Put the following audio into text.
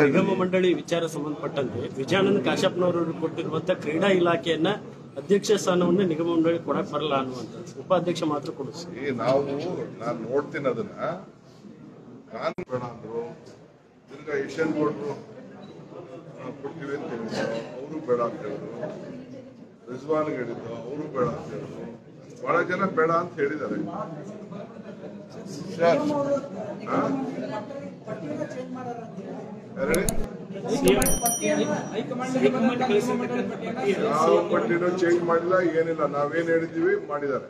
ನಿಗಮ ಮಂಡಳಿ ವಿಚಾರ ಸಂಬಂಧಪಟ್ಟಂತೆ ವಿಜಯಾನಂದ ಕಾಶ್ಯಪ್ನವರು ಕೊಟ್ಟಿರುವಂತಹ ಕ್ರೀಡಾ ಇಲಾಖೆಯನ್ನ ಅಧ್ಯಕ್ಷ ಸ್ಥಾನವನ್ನು ನಿಗಮ ಮಂಡಳಿ ಕೊಡಕ್ ಬರಲ್ಲ ಅನ್ನುವಂಥದ್ದು ಉಪಾಧ್ಯಕ್ಷ ಮಾತ್ರ ಕೊಡಿಸಿ. ನಾನು ನೋಡ್ತೀನಿ ಅದನ್ನ. ನಾನು ಬೇಡ ಅಂದ್ರು, ತಿರ್ಗ ಏಷ್ಯನ್ ಬೋರ್ಡ್ರು ಕೊಡ್ತೀವಿ ಅಂತ ಹೇಳಿದ್ರು, ಅವರು ಬೇಡ ಅಂತ ಹೇಳಿದ್ರು. ರಿಜ್ವಾನ್ಗೆ ಹೇಳಿದ್ರು, ಅವರು ಬೇಡ ಅಂತ ಹೇಳಿದ್ರು. ಬಹಳ ಜನ ಬೇಡ ಅಂತ ಹೇಳಿದ್ದಾರೆ. ಯಾವ ಪಟ್ಟಿನೂ ಚೇಂಜ್ ಮಾಡಿಲ್ಲ, ಏನಿಲ್ಲ. ನಾವೇನ್ ಹೇಳಿದೀವಿ ಮಾಡಿದ್ದಾರೆ.